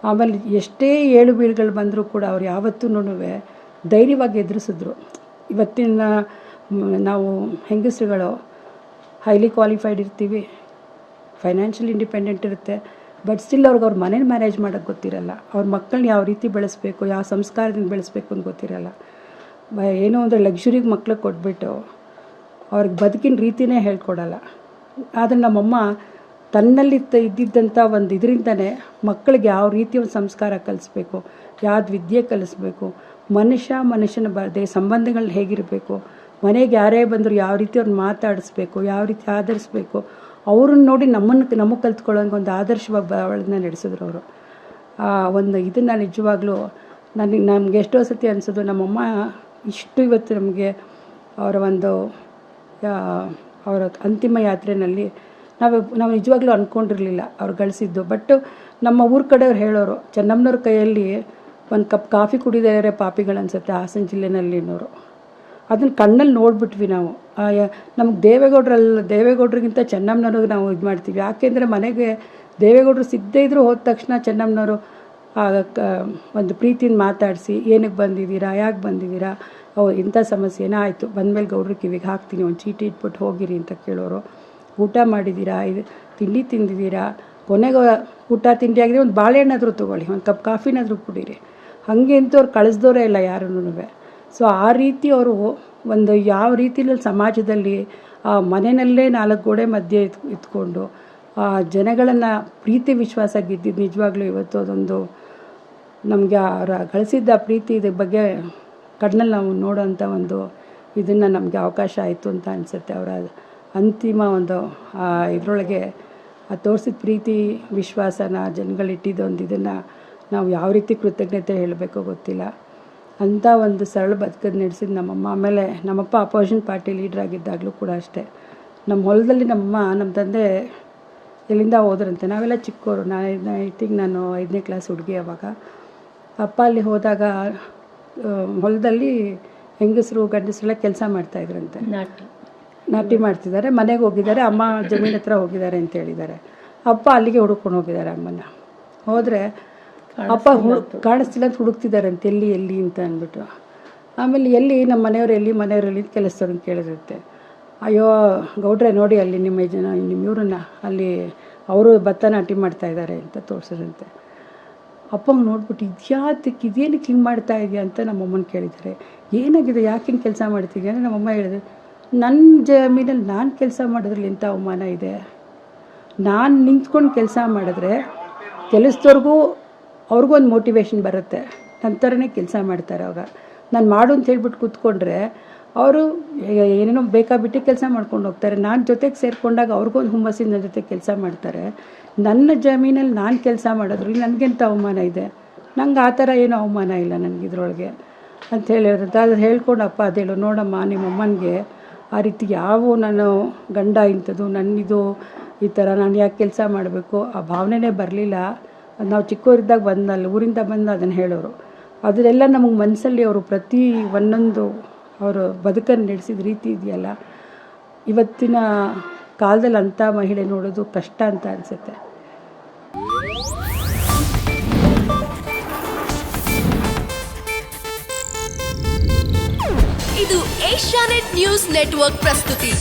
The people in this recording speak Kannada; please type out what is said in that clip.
ಆಮೇಲೆ ಎಷ್ಟೇ ಏಳು ಬೀಳುಗಳು ಬಂದರೂ ಕೂಡ ಅವ್ರು ಯಾವತ್ತೂ ಧೈರ್ಯವಾಗಿ ಎದುರಿಸಿದ್ರು. ಇವತ್ತಿನ ನಾವು ಹೆಂಗಸರುಗಳು ಹೈಲಿ ಕ್ವಾಲಿಫೈಡ್ ಇರ್ತೀವಿ, ಫೈನಾನ್ಷಿಯಲ್ ಇಂಡಿಪೆಂಡೆಂಟ್ ಇರುತ್ತೆ, ಬಟ್ ಸ್ಟಿಲ್ ಅವ್ರ ಮನೇಲಿ ಮ್ಯಾನೇಜ್ ಮಾಡೋಕ್ಕೆ ಗೊತ್ತಿರಲ್ಲ. ಅವ್ರ ಮಕ್ಕಳನ್ನ ಯಾವ ರೀತಿ ಬೆಳೆಸಬೇಕು, ಯಾವ ಸಂಸ್ಕಾರದಿಂದ ಬೆಳೆಸಬೇಕು ಅಂತ ಗೊತ್ತಿರಲ್ಲ. ಏನೋ ಅಂದರೆ ಲಕ್ಸುರಿಗೆ ಮಕ್ಳಿಗೆ ಕೊಟ್ಬಿಟ್ಟು ಅವ್ರಿಗೆ ಬದುಕಿನ ರೀತಿಯೇ ಹೇಳ್ಕೊಡಲ್ಲ. ಆದರೆ ನಮ್ಮಮ್ಮ ತನ್ನಲ್ಲಿ ಇದ್ದಿದ್ದಂಥ ಒಂದು ಇದರಿಂದನೇ ಮಕ್ಕಳಿಗೆ ಯಾವ ರೀತಿ ಒಂದು ಸಂಸ್ಕಾರ ಕಲಿಸ್ಬೇಕು, ಯಾವ್ದು ವಿದ್ಯೆ ಕಲಿಸ್ಬೇಕು, ಮನುಷ್ಯನ ಸಂಬಂಧಗಳನ್ನ ಹೇಗಿರಬೇಕು, ಮನೆಗೆ ಯಾರೇ ಬಂದರೂ ಯಾವ ರೀತಿ ಅವ್ರನ್ನ ಮಾತಾಡಿಸ್ಬೇಕು, ಯಾವ ರೀತಿ ಆಧರಿಸ್ಬೇಕು, ಅವ್ರನ್ನ ನೋಡಿ ನಮಗೆ ಕಲ್ತ್ಕೊಳ್ಳೋಂಗೆ ಒಂದು ಆದರ್ಶವಾಗಿ ಅವಳನ್ನ ನಡೆಸಿದ್ರು ಅವರು. ಒಂದು ಇದನ್ನು ನಿಜವಾಗ್ಲೂ ನಮಗೆ ಎಷ್ಟೋ ಸತಿ ಅನಿಸೋದು, ನಮ್ಮಮ್ಮ ಇಷ್ಟು ಇವತ್ತು ನಮಗೆ ಅವರ ಅಂತಿಮ ಯಾತ್ರೆಯಲ್ಲಿ ನಾವು ನಿಜವಾಗ್ಲೂ ಅಂದ್ಕೊಂಡಿರಲಿಲ್ಲ ಅವ್ರು ಗಳಿಸಿದ್ದು. ಬಟ್ ನಮ್ಮ ಊರ ಕಡೆಯವ್ರು ಹೇಳೋರು, ಚೆನ್ನಮ್ಮನವ್ರ ಕೈಯಲ್ಲಿ ಒಂದು ಕಪ್ ಕಾಫಿ ಕುಡಿದರೆ ಪಾಪಿಗಳನ್ಸುತ್ತೆ ಹಾಸನ ಜಿಲ್ಲೆನಲ್ಲಿನವರು. ಅದನ್ನು ಕಣ್ಣಲ್ಲಿ ನೋಡಿಬಿಟ್ವಿ ನಾವು. ನಮಗೆ ದೇವೇಗೌಡರಿಗಿಂತ ಚೆನ್ನಮ್ಮನವ್ರಿಗೆ ನಾವು ಇದು ಮಾಡ್ತೀವಿ. ಯಾಕೆಂದರೆ ಮನೆಗೆ ದೇವೇಗೌಡರು ಸಿಗದೇ ಇದ್ದರೂ ಹೋದ ತಕ್ಷಣ ಚೆನ್ನಮ್ಮನವರು ಒಂದು ಪ್ರೀತಿಯಿಂದ ಮಾತಾಡಿಸಿ, ಏನಕ್ಕೆ ಬಂದಿದ್ದೀರಾ, ಯಾಕೆ ಬಂದಿದ್ದೀರಾ, ಇಂಥ ಸಮಸ್ಯೆ ಏನಾಯಿತು, ಬಂದಮೇಲೆ ಗೌಡ್ರ ಕಿವಿಗೆ ಹಾಕ್ತೀನಿ, ಒಂದು ಚೀಟಿ ಇಟ್ಬಿಟ್ಟು ಹೋಗಿರಿ ಅಂತ ಕೇಳೋರು. ಊಟ ಮಾಡಿದ್ದೀರಾ, ತಿಂಡಿ ತಿಂದಿದ್ದೀರಾ, ಕೊನೆಗೆ ಊಟ ತಿಂಡಿ ಆಗಿದೆ ಒಂದು ಬಾಳೆಹಣ್ಣಾದರೂ ತೊಗೊಳ್ಳಿ, ಒಂದು ಕಪ್ ಕಾಫಿನಾದರೂ ಕುಡೀರಿ, ಹಾಗೆ ಅಂತ ಅವ್ರು ಕಳಿಸ್ದವರೇ ಇಲ್ಲ ಯಾರನ್ನೂ. ಸೊ ಆ ರೀತಿ ಅವರು ಒಂದು ಯಾವ ರೀತಿಯಲ್ಲಿ ಸಮಾಜದಲ್ಲಿ ಮನೆಯಲ್ಲೇ 4 ಗೋಡೆ ಮಧ್ಯೆ ಇದ್ಕೊಂಡು ಜನಗಳನ್ನು ಪ್ರೀತಿ ವಿಶ್ವಾಸ ಗೆದ್ದಿದ್ದು ನಿಜವಾಗ್ಲೂ ಇವತ್ತು ಅದೊಂದು ನಮಗೆ ಅವರ ಗಳಿಸಿದ್ದ ಪ್ರೀತಿ ಇದ್ರ ಬಗ್ಗೆ ಕಣ್ಣಲ್ಲಿ ನಾವು ನೋಡೋಂಥ ಒಂದು ಇದನ್ನು ನಮಗೆ ಅವಕಾಶ ಆಯಿತು ಅಂತ ಅನಿಸುತ್ತೆ. ಅವರ ಅಂತಿಮ ಒಂದು ಇದರೊಳಗೆ ತೋರಿಸಿದ ಪ್ರೀತಿ ವಿಶ್ವಾಸನ ಜನಗಳಿಟ್ಟಿದ್ದೊಂದು ಇದನ್ನು ನಾವು ಯಾವ ರೀತಿ ಕೃತಜ್ಞತೆ ಹೇಳಬೇಕೋ ಗೊತ್ತಿಲ್ಲ. ಅಂಥ ಒಂದು ಸರಳ ಬದುಕನ್ನು ನಡೆಸಿದ ನಮ್ಮಮ್ಮ. ಆಮೇಲೆ ನಮ್ಮಪ್ಪ ಅಪೋಸಿಷನ್ ಪಾರ್ಟಿ ಲೀಡ್ರ್ ಆಗಿದ್ದಾಗಲೂ ಕೂಡ ಅಷ್ಟೇ, ನಮ್ಮ ಹೊಲದಲ್ಲಿ ನಮ್ಮ ತಂದೆ ಎಲ್ಲಿಂದ ಹೋದ್ರಂತೆ, ನಾವೆಲ್ಲ ಚಿಕ್ಕವರು, ನಾನು 5ನೇ ಕ್ಲಾಸ್ ಹುಡುಗಿ. ಅವಾಗ ಅಪ್ಪ ಅಲ್ಲಿ ಹೋದಾಗ ಹೊಲದಲ್ಲಿ ಹೆಂಗಸರು ಗಂಡಸರೆಲ್ಲ ಕೆಲಸ ಮಾಡ್ತಾಯಿದ್ರಂತೆ, ನಾಟಿ ಮಾಡ್ತಿದ್ದಾರೆ. ಮನೆಗೆ ಹೋಗಿದ್ದಾರೆ, ಅಮ್ಮ ಜಮೀನು ಹತ್ರ ಹೋಗಿದ್ದಾರೆ ಅಂತ ಹೇಳಿದ್ದಾರೆ. ಅಪ್ಪ ಅಲ್ಲಿಗೆ ಹುಡುಕೊಂಡು ಹೋಗಿದ್ದಾರೆ ಅಮ್ಮನ. ಹೋದರೆ ಅಪ್ಪ ಕಾಣಿಸ್ತಿಲ್ಲ ಅಂತ ಹುಡುಕ್ತಿದ್ದಾರಂತೆ, ಎಲ್ಲಿ ಅಂತ ಅಂದ್ಬಿಟ್ಟು. ಆಮೇಲೆ ನಮ್ಮ ಮನೆಯವರಲ್ಲಿ ಕೆಲಸದವ್ರನ್ನ ಕೇಳಿರುತ್ತೆ. ಅಯ್ಯೋ ಗೌಡ್ರೆ ನೋಡಿ ಅಲ್ಲಿ ನಿಮ್ಮ ಇವ್ರನ್ನ ಅಲ್ಲಿ ಅವರು ಭತ್ತ ನಾಟಿ ಮಾಡ್ತಾಯಿದ್ದಾರೆ ಅಂತ ತೋರಿಸಿದಂತೆ. ಅಪ್ಪಂಗೆ ನೋಡ್ಬಿಟ್ಟು ಇದೇನಕ್ಕೆ ಹಿಂಗೆ ಮಾಡ್ತಾ ಇದೆಯಾ ಅಂತ ನಮ್ಮಮ್ಮನ ಕೇಳಿದ್ದಾರೆ. ಏನಾಗಿದೆ, ಯಾಕೆ ಹಿಂಗೆ ಕೆಲಸ ಮಾಡ್ತಿದ್ಯಾ ಅಂದರೆ ನಮ್ಮಮ್ಮ ಹೇಳಿದ್ರು, ನನ್ನ ಜಮೀನಲ್ಲಿ ನಾನು ಕೆಲಸ ಮಾಡೋದ್ರಲ್ಲಿ ಇಂಥ ಅವಮಾನ ಇದೆ. ನಾನು ನಿಂತ್ಕೊಂಡು ಕೆಲಸ ಮಾಡಿದ್ರೆ ಕೆಲಸದವ್ರಿಗೂ ಅವ್ರಿಗೂ ಒಂದು ಮೋಟಿವೇಶನ್ ಬರುತ್ತೆ, ನನ್ನ ಥರನೇ ಕೆಲಸ ಮಾಡ್ತಾರೆ. ಅವಾಗ ನಾನು ಮಾಡು ಅಂತ ಹೇಳ್ಬಿಟ್ಟು ಕೂತ್ಕೊಂಡ್ರೆ ಅವರು ಏನೇನೋ ಬೇಕಾಬಿಟ್ಟು ಕೆಲಸ ಮಾಡ್ಕೊಂಡು ಹೋಗ್ತಾರೆ. ನಾನು ಜೊತೆಗೆ ಸೇರಿಕೊಂಡಾಗ ಅವ್ರಿಗೊಂದು ಹುಮ್ಮಸ್ಸಿನ ನನ್ನ ಜೊತೆ ಕೆಲಸ ಮಾಡ್ತಾರೆ. ನನ್ನ ಜಮೀನಲ್ಲಿ ನಾನು ಕೆಲಸ ಮಾಡೋದ್ರಲ್ಲಿ ನನಗೆಂಥ ಅವಮಾನ ಇದೆ, ನಂಗೆ ಆ ಥರ ಏನೂ ಅವಮಾನ ಇಲ್ಲ ನನಗಿದ್ರೊಳಗೆ ಅಂತ ಹೇಳಿದ್ರಂತ. ಅದು ಹೇಳ್ಕೊಂಡು ಅಪ್ಪ ಅದೇಳು, ನೋಡಮ್ಮ ನಿಮ್ಮಮ್ಮನಿಗೆ ಆ ರೀತಿ ನಾನು ಗಂಡ ಇಂಥದ್ದು ನನ್ನಿದು ಈ ಥರ ನಾನು ಯಾಕೆ ಕೆಲಸ ಮಾಡಬೇಕು ಆ ಭಾವನೆನೇ ಬರಲಿಲ್ಲ. ನಾವು ಚಿಕ್ಕವರಿದ್ದಾಗ ಬಂದಲ್ಲಿ ಊರಿಂದ ಬಂದು ಅದನ್ನು ಹೇಳೋರು. ಅದನ್ನೆಲ್ಲ ನಮಗೆ ಮನಸ್ಸಲ್ಲಿ ಅವರು ಪ್ರತಿ ಒಂದೊಂದು ಅವರು ಬದುಕನ್ನು ನಡೆಸಿದ ರೀತಿ ಇದೆಯಲ್ಲ, ಇವತ್ತಿನ ಕಾಲದಲ್ಲಿ ಅಂಥ ಮಹಿಳೆ ನೋಡೋದು ಕಷ್ಟ ಅಂತ ಅನಿಸುತ್ತೆ. ಇದು ಏಷ್ಯಾನೆಟ್ ನ್ಯೂಸ್ ನೆಟ್ವರ್ಕ್ ಪ್ರಸ್ತುತಿ.